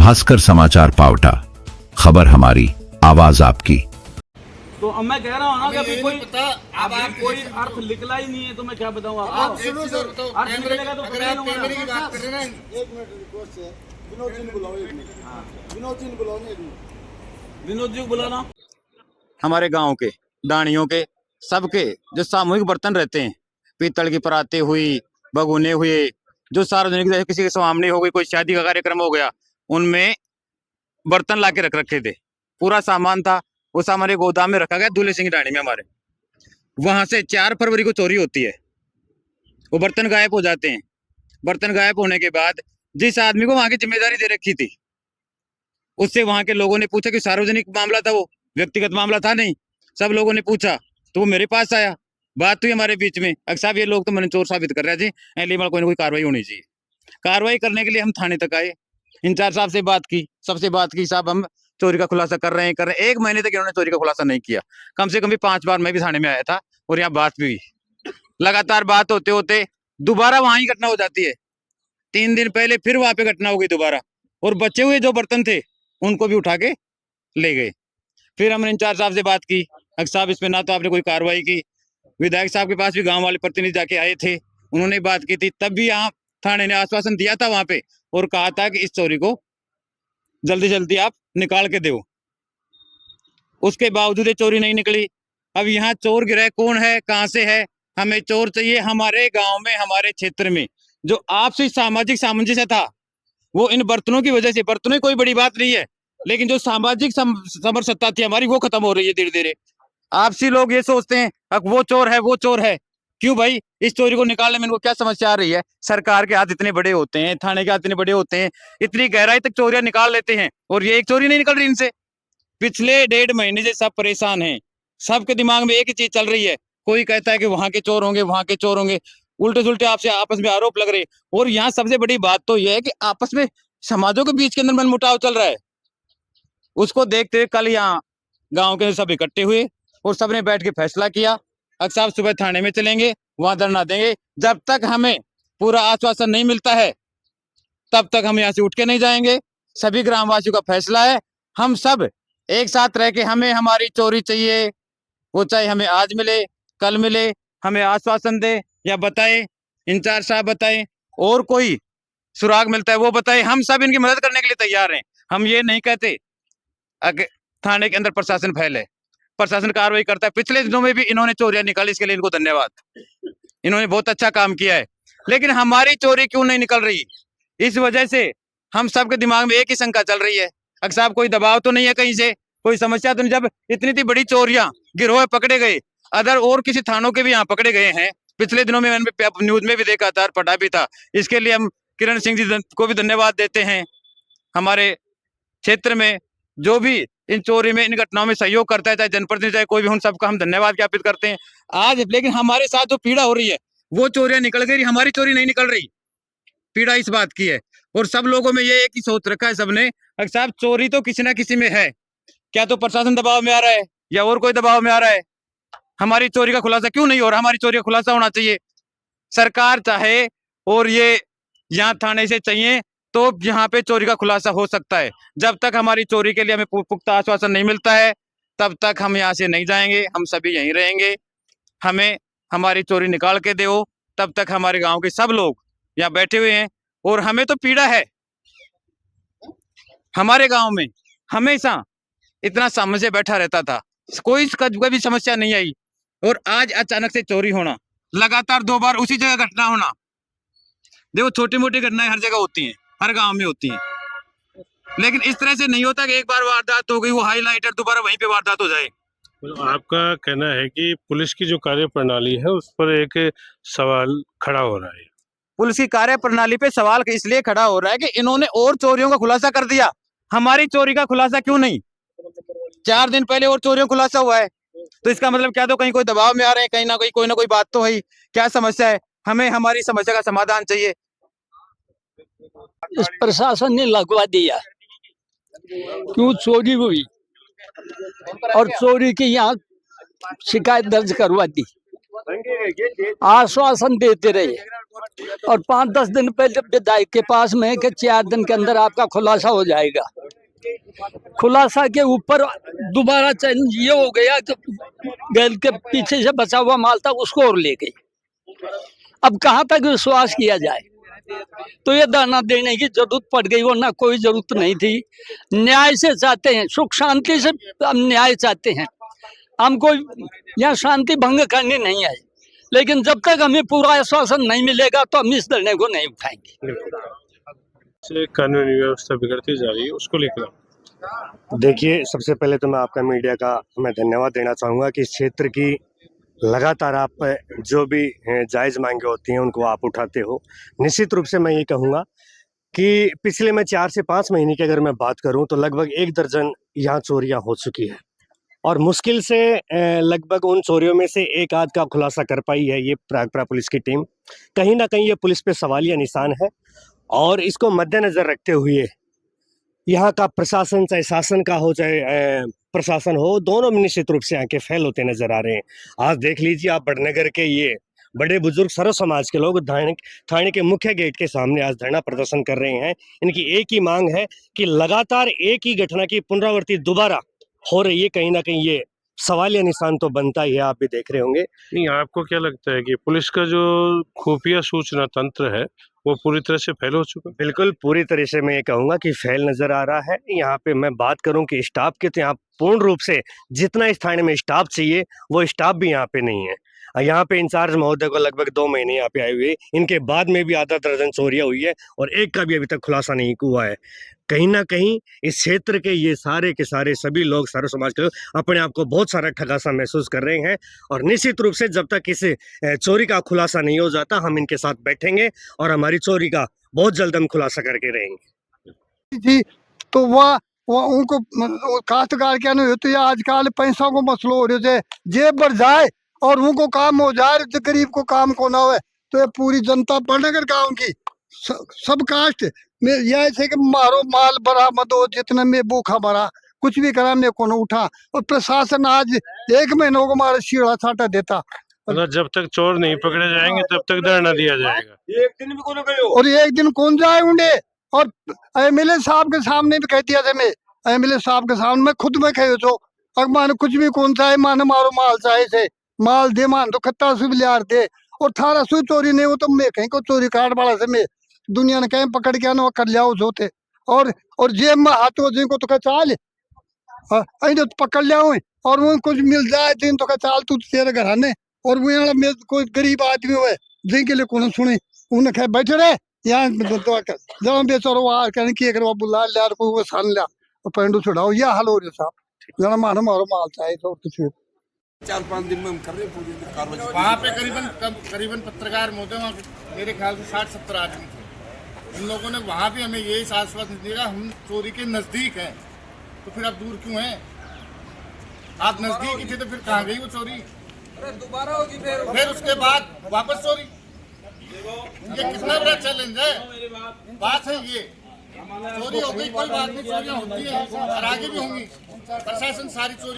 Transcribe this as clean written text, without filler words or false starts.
भास्कर समाचार पावटा, खबर हमारी, आवाज आपकी। तो अब मैं कह रहा हूँ ना कि अभी कोई पता अब अभी आप कोई अर्थ निकला ही नहीं है, तो मैं क्या बताऊँ आप आपको। सुनो सर, तो अर्थ निकलेगा तो अगर आप कैमरे की बात कर रहे हैं एक मिनट रिक्वेस्ट है, विनोद जी ने बुलाओ एक मिनट। विनोद जी ने बुलाओ ना एक मिनट। विनोद जी को बुलाना। हमारे गांव के दानियों के सबके जो सामूहिक बर्तन रहते हैं, पीतल की परातें हुई, भगोने हुए, जो सार्वजनिक जैसे किसी की स्वामनी हो गई, कोई शादी का कार्यक्रम हो गया, उनमें बर्तन ला के रख रखे थे। पूरा सामान था, वो सामान एक गोदाम में रखा गया दूल्हे सिंह डाणी में हमारे। वहां से 4 फरवरी को चोरी होती है, वो बर्तन गायब हो जाते हैं। बर्तन गायब होने के बाद जिस आदमी को वहां की जिम्मेदारी दे रखी थी, उससे वहां के लोगों ने पूछा कि सार्वजनिक मामला था, वो व्यक्तिगत मामला था नहीं। सब लोगों ने पूछा तो वो मेरे पास आया, बात हुई हमारे बीच में। अगर साहब ये लोग तो मैंने चोर साबित कर रहे थे, कोई ना कोई कार्रवाई होनी चाहिए। कार्रवाई करने के लिए हम थाने तक आए, इंचार्ज साहब से बात की, सबसे बात की, साहब हम चोरी का खुलासा कर रहे हैं। 1 महीने तक इन्होंने चोरी का खुलासा नहीं किया। कम से कम भी 5 बार मैं भी थाने में आया था और यहाँ बात भी हुई। लगातार बात होते होते दोबारा वहां ही घटना हो जाती है। 3 दिन पहले फिर वहां पे घटना हो गई दोबारा, और बचे हुए जो बर्तन थे उनको भी उठा के ले गए। फिर हमने इंचार्ज साहब से बात की, अगर साहब इस पे ना तो आपने कोई कार्रवाई की। विधायक साहब के पास भी गांव वाले प्रतिनिधि जाके आए थे, उन्होंने बात की थी, तब भी यहाँ थाने ने आश्वासन दिया था वहां पे और कहा था कि इस चोरी को जल्दी जल्दी आप निकाल के दो। उसके बावजूद ये चोरी नहीं निकली। अब यहाँ चोर गिरा कौन है, कहाँ से है? हमें चोर चाहिए हमारे गांव में, हमारे क्षेत्र में। जो आपसी सामाजिक सामंजस्य था वो इन बर्तनों की वजह से, बर्तनों कोई बड़ी बात नहीं है, लेकिन जो सामाजिक समरसता थी हमारी वो खत्म हो रही है धीरे धीरे। आपसी लोग ये सोचते हैं अब वो चोर है, वो चोर है। क्यों भाई? इस चोरी को निकालने में इनको क्या समस्या आ रही है? सरकार के हाथ इतने बड़े होते हैं, थाने के हाथ इतने बड़े होते हैं, इतनी गहराई तक चोरियां निकाल लेते हैं, और ये एक चोरी नहीं निकल रही इनसे। पिछले 1.5 महीने से सब परेशान हैं, सबके दिमाग में एक ही चीज चल रही है। कोई कहता है कि वहां के चोर होंगे, वहां के चोर होंगे, उल्टे सुल्टे आपसे आपस में आरोप लग रहे। और यहाँ सबसे बड़ी बात तो यह है कि आपस में समाजों के बीच के अंदर मनमुटाव चल रहा है। उसको देखते हुए कल यहाँ गांव के सब इकट्ठे हुए और सबने बैठ के फैसला किया, अगर साहब सुबह थाने में चलेंगे, वहां धरना देंगे। जब तक हमें पूरा आश्वासन नहीं मिलता है तब तक हम यहाँ से उठ के नहीं जाएंगे। सभी ग्रामवासियों का फैसला है, हम सब एक साथ रह के, हमें हमारी चोरी चाहिए, वो चाहे हमें आज मिले, कल मिले, हमें आश्वासन दे या बताए, इंचार्ज साहब बताए, और कोई सुराग मिलता है वो बताए। हम सब इनकी मदद करने के लिए तैयार हैं। हम ये नहीं कहते थाने के अंदर प्रशासन फैल है, प्रशासन कार्रवाई करता है। पिछले दिनों में भी इन्होंने चोरियां निकाली, इसके लिए इनको धन्यवाद, इन्होंने बहुत अच्छा काम किया है। लेकिन हमारी चोरी क्यों नहीं निकल रही? इस वजह से हम सबके दिमाग में एक ही शंका चल रही है, अगर साहब कोई दबाव तो नहीं है कहीं से, कोई समस्या तो नहीं? जब इतनी बड़ी चोरियां, गिरोह पकड़े गए, अदर और किसी थानों के भी यहाँ पकड़े गए हैं। पिछले दिनों में मैंने न्यूज में भी देखा था, पढ़ा भी था। इसके लिए हम किरण सिंह जी को भी धन्यवाद देते हैं। हमारे क्षेत्र में जो भी इन चोरी में, इन घटनाओं में सहयोग करता है, चाहे जनप्रतिनिधि चाहे कोई भी, उन सबका हम धन्यवाद ज्ञापित करते हैं आज। लेकिन हमारे साथ जो पीड़ा हो रही है, वो चोरियां निकल गई, हमारी चोरी नहीं निकल रही। पीड़ा इस बात की है, और सब लोगों में ये एक ही सोच रखा है सबने, अगर साहब चोरी तो किसी ना किसी में है, क्या तो प्रशासन दबाव में आ रहा है या और कोई दबाव में आ रहा है। हमारी चोरी का खुलासा क्यों नहीं हो रहा? हमारी चोरी का खुलासा होना चाहिए। सरकार चाहे और ये यहाँ थाने से चाहिए तो यहाँ पे चोरी का खुलासा हो सकता है। जब तक हमारी चोरी के लिए हमें पुख्ता आश्वासन नहीं मिलता है तब तक हम यहाँ से नहीं जाएंगे, हम सभी यहीं रहेंगे। हमें हमारी चोरी निकाल के दो, तब तक हमारे गांव के सब लोग यहाँ बैठे हुए हैं। और हमें तो पीड़ा है, हमारे गांव में हमेशा इतना सामंजस्य बैठा रहता था, कोई भी समस्या नहीं आई, और आज अचानक से चोरी होना, लगातार 2 बार उसी जगह घटना होना। देखो छोटी मोटी घटनाएं हर जगह होती हैं, हर गांव में होती हैं, लेकिन इस तरह से नहीं होता कि एक बार वारदात हो गई वो हाईलाइटर दोबारा वहीं पे वारदात हो जाए। आपका कहना है कि पुलिस की जो कार्य प्रणाली है उस पर एक सवाल खड़ा हो रहा है। पुलिस की कार्य प्रणाली पे सवाल इसलिए खड़ा हो रहा है कि इन्होंने और चोरियों का खुलासा कर दिया, हमारी चोरी का खुलासा क्यों नहीं? 4 दिन पहले और चोरियों का खुलासा हुआ है, तो इसका मतलब क्या? तो कहीं कोई दबाव में आ रहे हैं, कहीं ना कोई बात तो है। क्या समस्या है? हमें हमारी समस्या का समाधान चाहिए। इस प्रशासन ने लगवा दिया, क्यों चोरी हुई और चोरी की यहाँ शिकायत दर्ज करवा दी। आश्वासन देते रहे और 5-10 दिन पहले विधायक के पास में कि 4 दिन के अंदर आपका खुलासा हो जाएगा। खुलासा के ऊपर दोबारा चैलेंज ये हो गया कि बैल के पीछे से बचा हुआ माल था उसको और ले गई। अब कहाँ तक विश्वास किया जाए? तो ये धरना देने की जरूरत पड़ गई, वरना कोई जरूरत नहीं थी। न्याय से चाहते हैं, सुख शांति से हम न्याय चाहते हैं। हम कोई यहाँ शांति भंग करने नहीं आए, लेकिन जब तक हमें पूरा आश्वासन नहीं मिलेगा तो हम इस धरने को नहीं उठाएंगे। से कानूनी व्यवस्था बिगड़ती जा रही है, उसको लेकर देखिए, सबसे पहले तो मैं आपका मीडिया का मैं धन्यवाद देना चाहूँगा कि इस क्षेत्र की लगातार आप जो भी जायज़ मांगे होती हैं उनको आप उठाते हो। निश्चित रूप से मैं ये कहूँगा कि पिछले मैं 4 से 5 महीने की अगर मैं बात करूँ तो लगभग 1 दर्जन यहाँ चोरियाँ हो चुकी है और मुश्किल से लगभग उन चोरियों में से एक आध का खुलासा कर पाई है ये प्रागपुरा पुलिस की टीम। कहीं ना कहीं ये पुलिस पे सवालिया निशान है और इसको मद्देनज़र रखते हुए यहाँ का प्रशासन, चाहे शासन का हो चाहे प्रशासन हो, दोनों में निश्चित रूप से आंखें फेल होते नजर आ रहे हैं। आज देख लीजिए आप, बड़नगर के ये बड़े बुजुर्ग सर्व समाज के लोग थाने के मुख्य गेट के सामने आज धरना प्रदर्शन कर रहे हैं। इनकी एक ही मांग है कि लगातार एक ही घटना की पुनरावृत्ति दोबारा हो रही है। कहीं ना कहीं ये सवालिया निशान तो बनता ही है, आप भी देख रहे होंगे। नहीं, आपको क्या लगता है कि पुलिस का जो खुफिया सूचना तंत्र है वो पूरी तरह से फेल हो चुका है? बिल्कुल पूरी तरह से मैं ये कहूँगा कि फेल नज़र आ रहा है। यहाँ पे मैं बात करूँ कि स्टाफ के, तो यहाँ पूर्ण रूप से जितना इस थाने में स्टाफ चाहिए वो स्टाफ भी यहाँ पे नहीं है। यहाँ पे इंचार्ज महोदय को लगभग 2 महीने यहाँ पे आए हुए, इनके बाद में भी आधा दर्जन चोरियाँ हुई है और एक का भी अभी तक खुलासा नहीं हुआ है। कहीं ना कहीं इस क्षेत्र के ये सारे के सारे सभी लोग, सर्व समाज के लोग अपने आप को बहुत सारा ठगासा महसूस कर रहे हैं और निश्चित रूप से जब तक इस चोरी का खुलासा नहीं हो जाता हम इनके साथ बैठेंगे और हमारी चोरी का बहुत जल्द हम खुलासा करके रहेंगे जी। तो वह उनको काश्तकार क्या नहीं होती है, आजकल पैसा को मसलो हो रहे थे, जेब बढ़ जाए और उनको काम हो जाए, तो गरीब को काम को ना हो। तो ये पूरी जनता बड़नगर गाँव की सब कास्ट में यह है कि मारो माल बरामद हो, जितने में भूखा भरा कुछ भी करा मेरे को न उठा। और प्रशासन आज 1 महीनों को मारे सीढ़ा छाटा देता। मतलब जब तक चोर नहीं पकड़े जाएंगे तब तक धरना दिया जाएगा। एक दिन भी कौन गयो और एक दिन कौन जाए उन्हें। और एमएलए साहब के सामने भी कह दिया था, मैं एमएलए साहब के सामने मैं खुद में कहो तो अगर मान कुछ भी कौन चाहे, मान मारो माल चाहे से माल दे, मान तो खत्ता से लियार दे और 1800 चोरी नहीं हो तो मैं कहीं को चोरी कार्ड वाला से मैं दुनिया ने कहीं पकड़ के आना कर लिया होते और जेब में हाथों जिनको तो चाल तो पकड़ लिया और वो कुछ मिल जाए जिन तो चाल तू तेरे घर आने। और वो कोई गरीब आदमी हुए जिनके लिए कौन सुने उन्हें कहे बैठे रहे यहाँ जब बेचारो आ कहने की एक बुला लिया कोई वो सान लिया और पेंडू छुड़ाओ, यह हाल हो रहा साहब। जना मानो मारो माल चाहे तो कुछ 4-5 दिन में हम कर रहे हैं पूरी कार्रवाई। वहाँ पे करीबन पत्रकार महोदय वहाँ मेरे ख्याल से 60-70 आदमी थे। इन लोगों ने वहाँ भी हमें यही आश्वासन दिया हम चोरी के नजदीक हैं, तो फिर आप दूर क्यों हैं? आप नजदीक ही थे तो फिर कहाँ गई वो चोरी? दोबारा होगी फिर उसके बाद वापस चोरी। ये कितना बड़ा चैलेंज है, बात है ये। चोरी हो गई कोई बात नहीं, चोरियाँ होती है और आगे भी होंगी। प्रशासन सारी चोरी